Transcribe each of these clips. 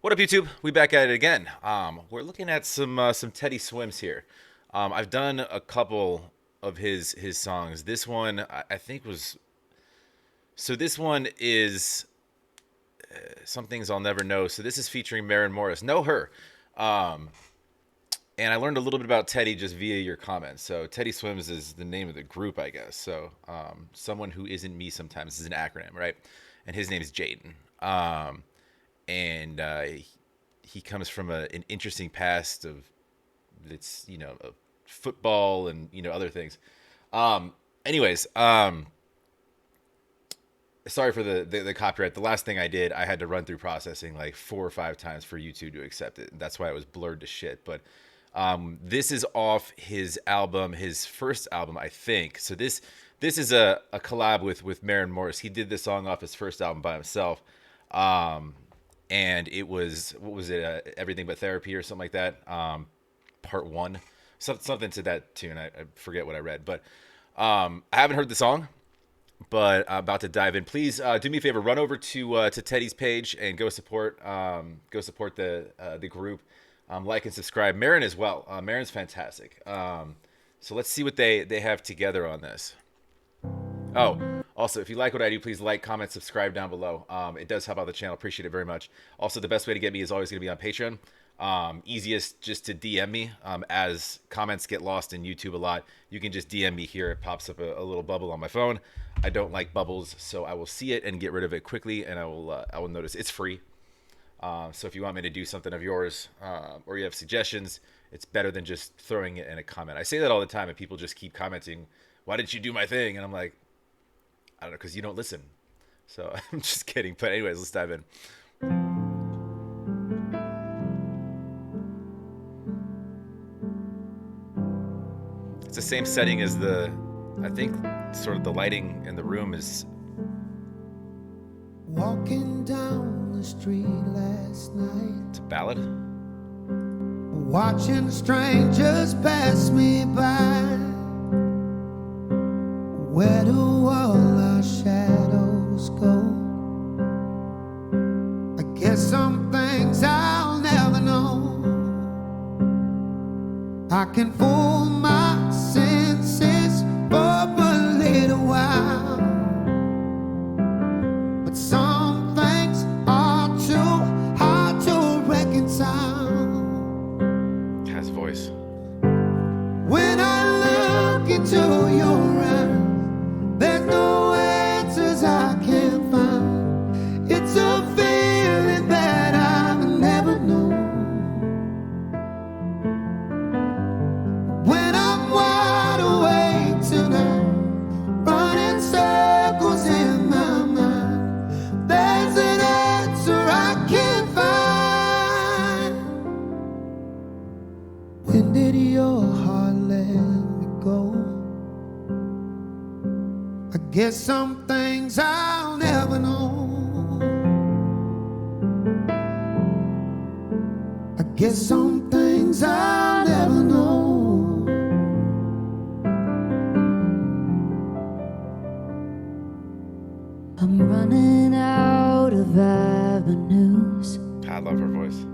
What up, YouTube? We back at it again. We're looking at some Teddy Swims here. I've done a couple of his songs. This one I think was This one is Some Things I'll Never Know. So this is featuring Maren Morris. Know her. Um, and I learned a little bit about Teddy just via your comments. So Teddy Swims is the name of the group, I guess. So someone who isn't me sometimes is an acronym, right? And his name is Jaden. And he comes from an interesting past of of football and other things. Um, anyways, sorry for the copyright. The last thing I did, I had to run through processing like 4 or 5 times for YouTube to accept it. That's why it was blurred to shit. But this is off his album, his first album, I think. So this is a collab with Maren Morris. He did this song off his first album by himself. And it was, what was it, Everything But Therapy or something like that, part one, something to that tune. I forget what I read, but I haven't heard the song, but I'm about to dive in. Please do me a favor, run over to Teddy's page and go support the group. Like and subscribe. Maren as well. Maren's fantastic. So let's see what they have together on this. Oh, also, if you like what I do, please like, comment, subscribe down below. It does help out the channel. Appreciate it very much. Also, the best way to get me is always going to be on Patreon. Easiest just to DM me. As comments get lost in YouTube a lot, you can just DM me here. It pops up a little bubble on my phone. I don't like bubbles, so I will see it and get rid of it quickly, and I will notice. It's free. So if you want me to do something of yours, or you have suggestions, it's better than just throwing it in a comment. I say that all the time, and people just keep commenting, "Why didn't you do my thing?" And I'm like, I don't know, because you don't listen. So I'm just kidding. But anyways, let's dive in. It's the same setting as I think sort of the lighting in the room is. Walking down the street last night. It's a ballad. Watching strangers pass me by. Where do all our shadows go? I guess some things I'll never know. I can fool my senses for a little while, but some things are too hard to reconcile. Has voice. When I look into your eyes, there's no answers I can find. It's a feeling that I've never known. When I'm wide awake tonight, running circles in my mind, there's an answer I can't find. When did your heart let me go? I guess some things I'll never know. I guess some things I'll never know. I'm running out of avenues, I love her voice.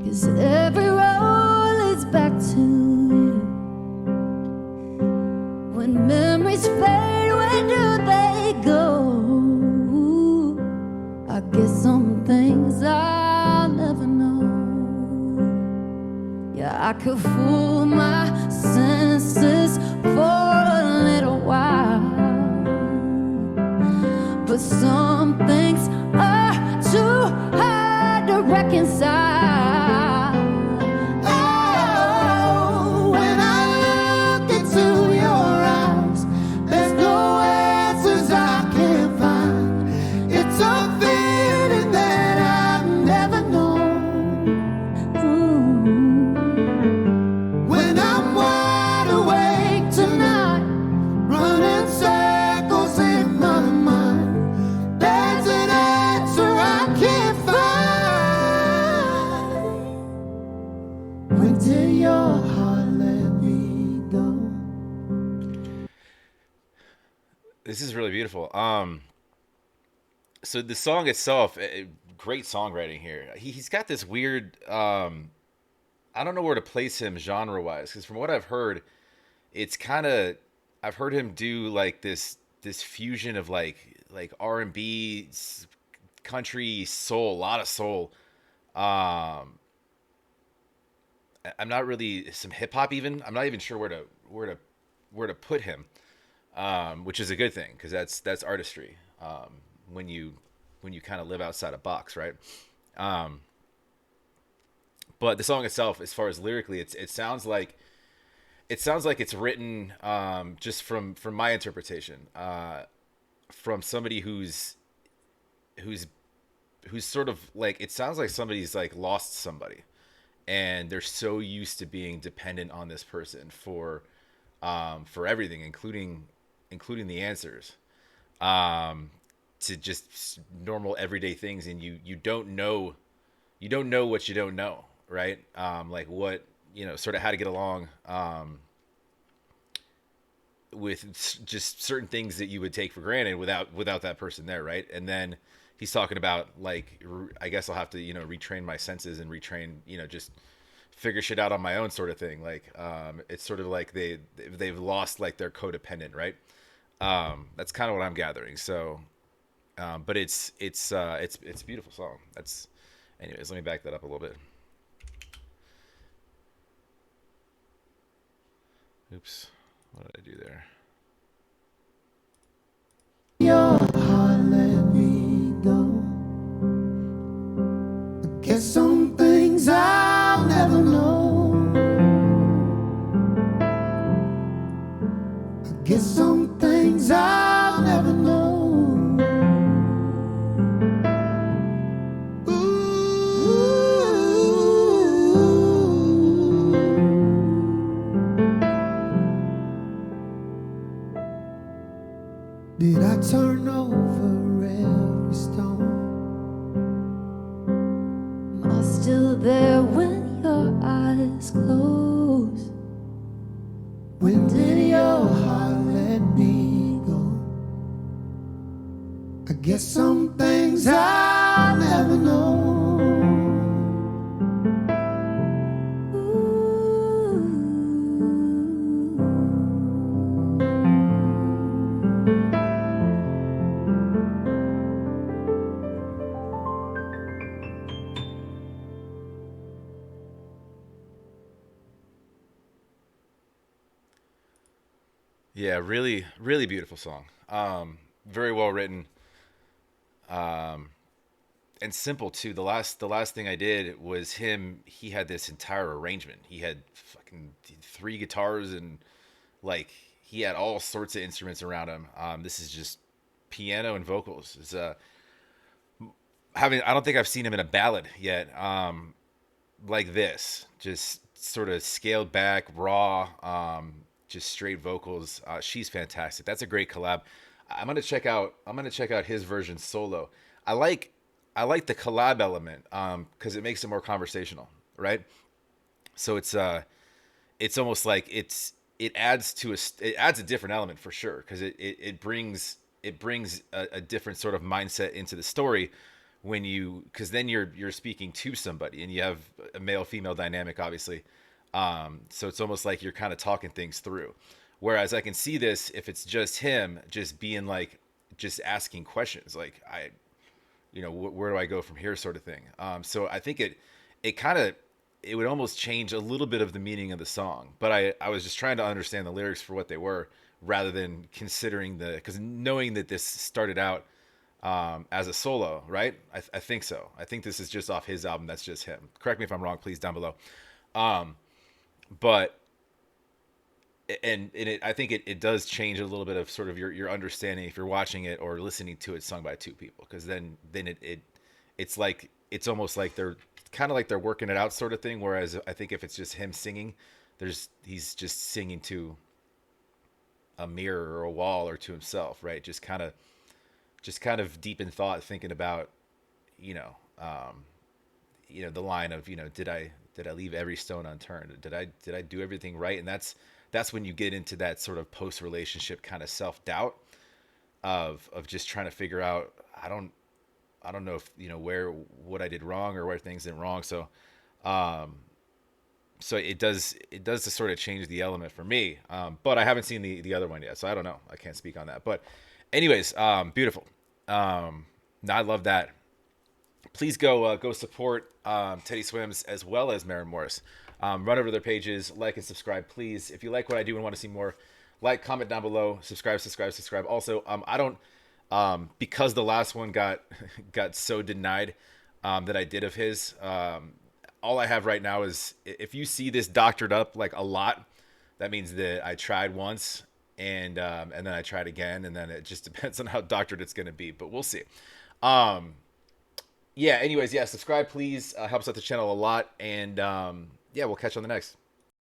'cause every road leads back to you. When memories fade, where do they go? I guess some things I'll never know. Yeah, I could fool my senses for a little while, but some things are too hard to reconcile. Oh, when I look into your eyes, there's no answers I can find. It's a feeling that I've never known. When I'm wide awake tonight, running circles in my mind, there's an answer I can't find. When did your heart let me go? This is really beautiful. So the song itself, great songwriting here. He's got this weird. I don't know where to place him genre wise because from what I've heard, it's kind of. I've heard him do like this fusion of like R&B, country, soul, a lot of soul. Um, I'm not really some hip hop even. I'm not even sure where to put him, which is a good thing because that's artistry. When you when you kind of live outside a box, right? Um, but the song itself, as far as lyrically, it sounds like it's written just from my interpretation, from somebody who's who's sort of like it sounds like somebody's like lost somebody and they're so used to being dependent on this person for everything, including the answers, um, to just normal everyday things, and you don't know what you don't know, right? Like what sort of how to get along with just certain things that you would take for granted without that person there, right? And then he's talking about like I guess I'll have to retrain my senses and retrain just figure shit out on my own sort of thing. Like it's sort of like they've lost like their codependent, right? That's kind of what I'm gathering. So, but it's a beautiful song. That's anyways. Let me back that up a little bit. Oops, what did I do there? Your heart let me go. I guess some things I'll never know. I guess some things I'll never know. Did I turn over every stone? Am I still there when your eyes close? When did your heart let me go? I guess some things I'll never know. Yeah, really, really beautiful song. Very well written, um, and simple too. The last thing I did was him. He had this entire arrangement. He had fucking three guitars and like he had all sorts of instruments around him. This is just piano and vocals. It's having. I don't think I've seen him in a ballad yet. Like this, just sort of scaled back, raw, just straight vocals. She's fantastic. That's a great collab. I'm gonna check out his version solo. I like I like the collab element because it makes it more conversational, right? So it's almost like it adds a different element for sure because it brings a different sort of mindset into the story when you because then you're speaking to somebody and you have a male female dynamic obviously, so it's almost like you're kind of talking things through, whereas I can see this if it's just him just being like just asking questions like where do I go from here sort of thing. So I think it kind of it would almost change a little bit of the meaning of the song. But I was just trying to understand the lyrics for what they were rather than considering because knowing that this started out as a solo, right? I think so. I think this is just off his album. That's just him. Correct me if I'm wrong, please, down below. Um, but I think it does change a little bit of sort of your understanding if you're watching it or listening to it sung by two people, because then it's like it's almost like they're kind of like they're working it out sort of thing. Whereas I think if it's just him singing, he's just singing to a mirror or a wall or to himself, right? Just kind of deep in thought, thinking about you know um, the line of did I leave every stone unturned? Did I do everything right? And that's when you get into that sort of post relationship kind of self doubt of just trying to figure out I don't know if where what I did wrong or where things went wrong. So um, it does to sort of change the element for me. But I haven't seen the other one yet, so I don't know. I can't speak on that. But anyways, beautiful. I love that. Please go support Teddy Swims as well as Maren Morris. Run over their pages, like and subscribe, please. If you like what I do and want to see more, like, comment down below, subscribe. Also, I don't because the last one got got so denied that I did of his. All I have right now is if you see this doctored up like a lot, that means that I tried once and then I tried again, and then it just depends on how doctored it's going to be. But we'll see. Um, yeah. Anyways, yeah. Subscribe, please. Helps out the channel a lot, and yeah, we'll catch you on the next.